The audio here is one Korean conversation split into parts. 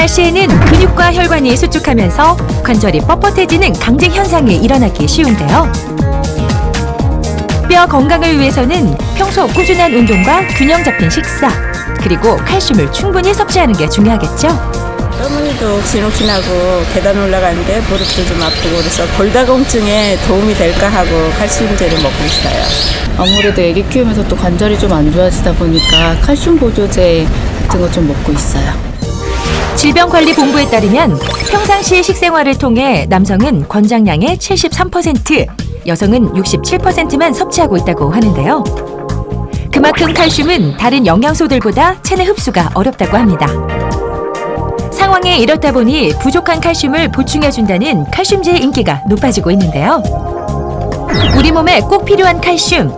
날씨에는 근육과 혈관이 수축하면서 관절이 뻣뻣해지는 강직 현상이 일어나기 쉬운데요. 뼈 건강을 위해서는 평소 꾸준한 운동과 균형 잡힌 식사, 그리고 칼슘을 충분히 섭취하는 게 중요하겠죠. 어머니도 지놓기나고 계단 올라가는데 무릎도 좀 아프고 그래서 골다공증에 도움이 될까 하고 칼슘제를 먹고 있어요. 아무래도 애기 키우면서 또 관절이 좀 안 좋아지다 보니까 칼슘 보조제 같은 거 좀 먹고 있어요. 질병관리본부에 따르면 평상시 식생활을 통해 남성은 권장량의 73%, 여성은 67%만 섭취하고 있다고 하는데요. 그만큼 칼슘은 다른 영양소들보다 체내 흡수가 어렵다고 합니다. 상황이 이렇다 보니 부족한 칼슘을 보충해준다는 칼슘제의 인기가 높아지고 있는데요. 우리 몸에 꼭 필요한 칼슘,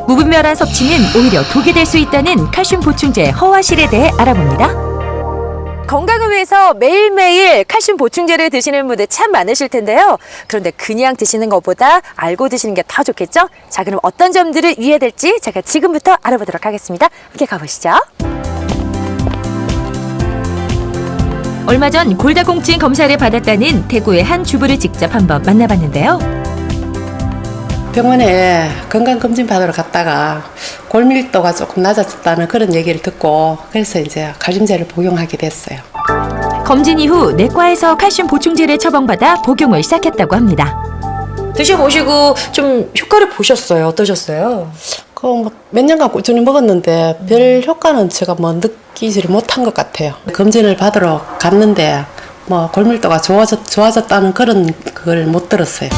무분별한 섭취는 오히려 독이 될 수 있다는 칼슘 보충제 허화실에 대해 알아봅니다. 건강을 위해서 매일매일 칼슘 보충제를 드시는 분들 참 많으실 텐데요. 그런데 그냥 드시는 것보다 알고 드시는 게 더 좋겠죠? 자, 그럼 어떤 점들을 유의해야 될지 제가 지금부터 알아보도록 하겠습니다. 함께 가보시죠. 얼마 전 골다공증 검사를 받았다는 대구의 한 주부를 직접 한번 만나봤는데요. 병원에 건강검진 받으러 갔다가 골밀도가 조금 낮아졌다는 그런 얘기를 듣고 그래서 이제 칼슘제를 복용하게 됐어요. 검진 이후 내과에서 칼슘 보충제를 처방받아 복용을 시작했다고 합니다. 드셔보시고 좀 효과를 보셨어요? 어떠셨어요? 몇 년간 꾸준히 먹었는데 별 효과는 제가 느끼지를 못한 것 같아요. 검진을 받으러 갔는데 골밀도가 좋아졌다는 그런 걸 못 들었어요.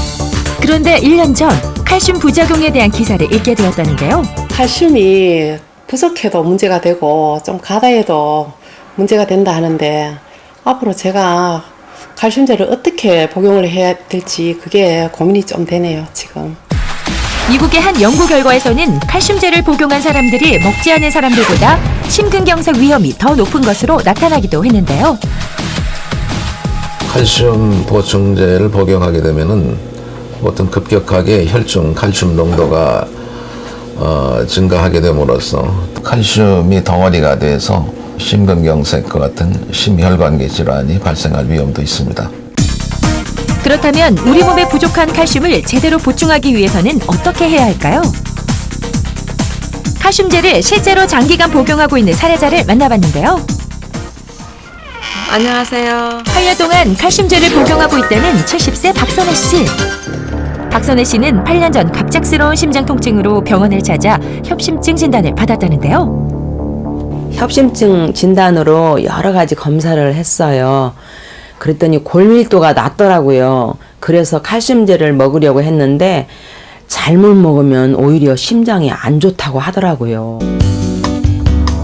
그런데 1년 전 칼슘 부작용에 대한 기사를 읽게 되었다는데요. 칼슘이 부족해도 문제가 되고 좀 가다해도 문제가 된다 하는데 앞으로 제가 칼슘제를 어떻게 복용을 해야 될지 그게 고민이 좀 되네요, 지금. 미국의 한 연구 결과에서는 칼슘제를 복용한 사람들이 먹지 않은 사람들보다 심근경색 위험이 더 높은 것으로 나타나기도 했는데요. 칼슘 보충제를 복용하게 되면은 어떤 급격하게 혈중 칼슘 농도가 증가하게 됨으로써 칼슘이 덩어리가 돼서 심근경색과 같은 심혈관계 질환이 발생할 위험도 있습니다. 그렇다면 우리 몸에 부족한 칼슘을 제대로 보충하기 위해서는 어떻게 해야 할까요? 칼슘제를 실제로 장기간 복용하고 있는 사례자를 만나봤는데요. 안녕하세요. 8년 동안 칼슘제를 복용하고 있다는 70세 박선혜 씨. 박선혜 씨는 8년 전 갑작스러운 심장 통증으로 병원을 찾아 협심증 진단을 받았다는데요. 협심증 진단으로 여러 가지 검사를 했어요. 그랬더니 골밀도가 낮더라고요. 그래서 칼슘제를 먹으려고 했는데 잘못 먹으면 오히려 심장이 안 좋다고 하더라고요.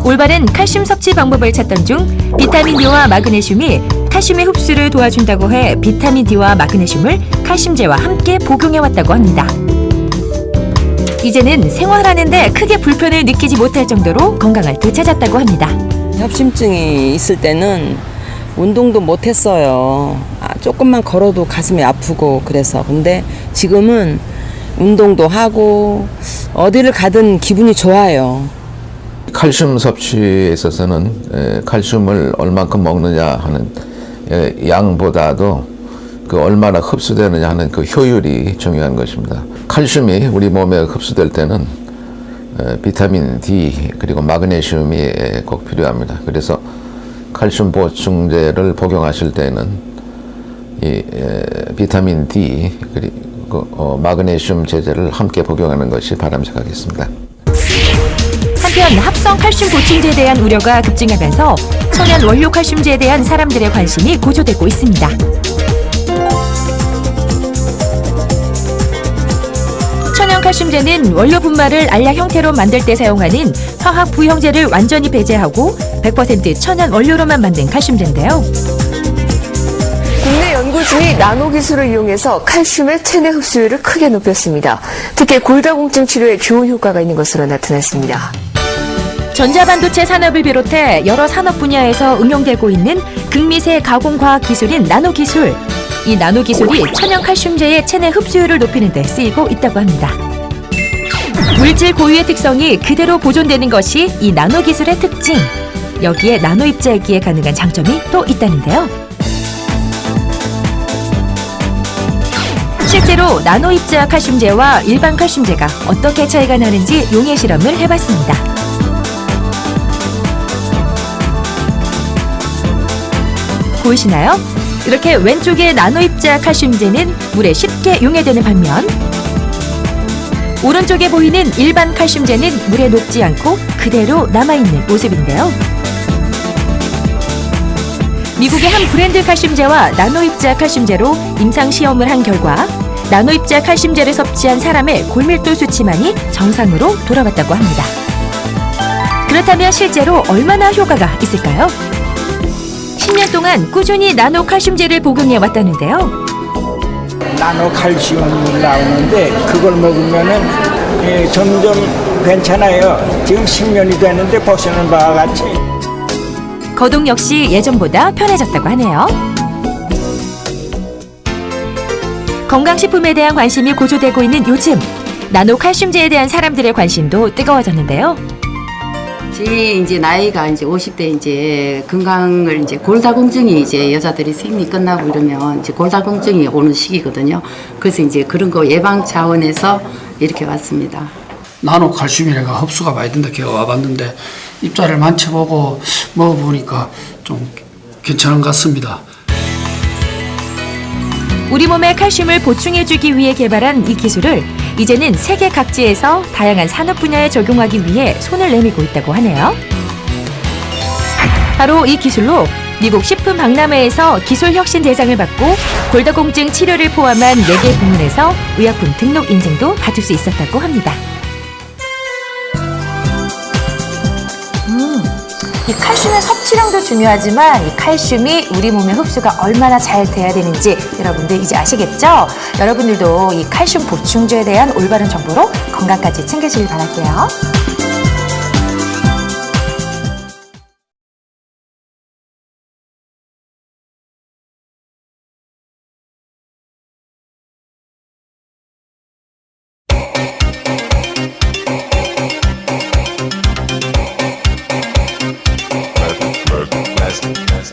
올바른 칼슘 섭취 방법을 찾던 중 비타민 D와 마그네슘이 칼슘의 흡수를 도와준다고 해 비타민 D와 마그네슘을 칼슘제와 함께 복용해왔다고 합니다. 이제는 생활하는데 크게 불편을 느끼지 못할 정도로 건강을 되찾았다고 합니다. 협심증이 있을 때는 운동도 못했어요. 조금만 걸어도 가슴이 아프고 그래서. 근데 지금은 운동도 하고 어디를 가든 기분이 좋아요. 칼슘 섭취에 있어서는 칼슘을 얼만큼 먹느냐 하는 양보다도 그 얼마나 흡수되느냐 하는 그 효율이 중요한 것입니다. 칼슘이 우리 몸에 흡수될 때는 비타민 D 그리고 마그네슘이 꼭 필요합니다. 그래서 칼슘 보충제를 복용하실 때는 이 비타민 D 그리고 마그네슘 제제를 함께 복용하는 것이 바람직하겠습니다. 한편 합성 칼슘 보충제에 대한 우려가 급증하면서 천연 원료 칼슘제에 대한 사람들의 관심이 고조되고 있습니다. 천연 칼슘제는 원료 분말을 알약 형태로 만들 때 사용하는 화학 부형제를 완전히 배제하고 100% 천연 원료로만 만든 칼슘제인데요. 국내 연구진이 나노 기술을 이용해서 칼슘의 체내 흡수율을 크게 높였습니다. 특히 골다공증 치료에 좋은 효과가 있는 것으로 나타났습니다. 전자반도체 산업을 비롯해 여러 산업 분야에서 응용되고 있는 극미세 가공과학 기술인 나노기술. 이 나노기술이 천연 칼슘제의 체내 흡수율을 높이는 데 쓰이고 있다고 합니다. 물질 고유의 특성이 그대로 보존되는 것이 이 나노기술의 특징. 여기에 나노 입자이기에 가능한 장점이 또 있다는데요. 실제로 나노 입자 칼슘제와 일반 칼슘제가 어떻게 차이가 나는지 용해 실험을 해봤습니다. 보이시나요? 이렇게 왼쪽의 나노 입자 칼슘제는 물에 쉽게 용해되는 반면 오른쪽에 보이는 일반 칼슘제는 물에 녹지 않고 그대로 남아있는 모습인데요. 미국의 한 브랜드 칼슘제와 나노 입자 칼슘제로 임상 시험을 한 결과 나노 입자 칼슘제를 섭취한 사람의 골밀도 수치만이 정상으로 돌아왔다고 합니다. 그렇다면 실제로 얼마나 효과가 있을까요? 10년 동안 꾸준히 나노 칼슘제를 복용해 왔다는데요. 나노 칼슘이 나오는데 그걸 먹으면은 점점 괜찮아요. 지금 10년이 됐는데 보시는 바와 같이 거동 역시 예전보다 편해졌다고 하네요. 건강식품에 대한 관심이 고조되고 있는 요즘 나노 칼슘제에 대한 사람들의 관심도 뜨거워졌는데요. 제 이제 나이가 이제 50대 이제 건강을 이제 골다공증이 이제 여자들이 생리 끝나고 이러면 이제 골다공증이 오는 시기거든요. 그래서 이제 그런 거 예방 차원에서 이렇게 왔습니다. 나노 칼슘이라가 흡수가 많이 된다 걔가 와봤는데 입자를 만져보고 먹어보니까 좀 괜찮은 것 같습니다. 우리 몸에 칼슘을 보충해주기 위해 개발한 이 기술을 이제는 세계 각지에서 다양한 산업 분야에 적용하기 위해 손을 내밀고 있다고 하네요. 바로 이 기술로 미국 식품박람회에서 기술혁신 대상을 받고 골다공증 치료를 포함한 4개 부문에서 의약품 등록 인증도 받을 수 있었다고 합니다. 이 칼슘의 섭취량도 중요하지만 이 칼슘이 우리 몸에 흡수가 얼마나 잘 돼야 되는지 여러분들 이제 아시겠죠? 여러분들도 이 칼슘 보충제에 대한 올바른 정보로 건강까지 챙기시길 바랄게요.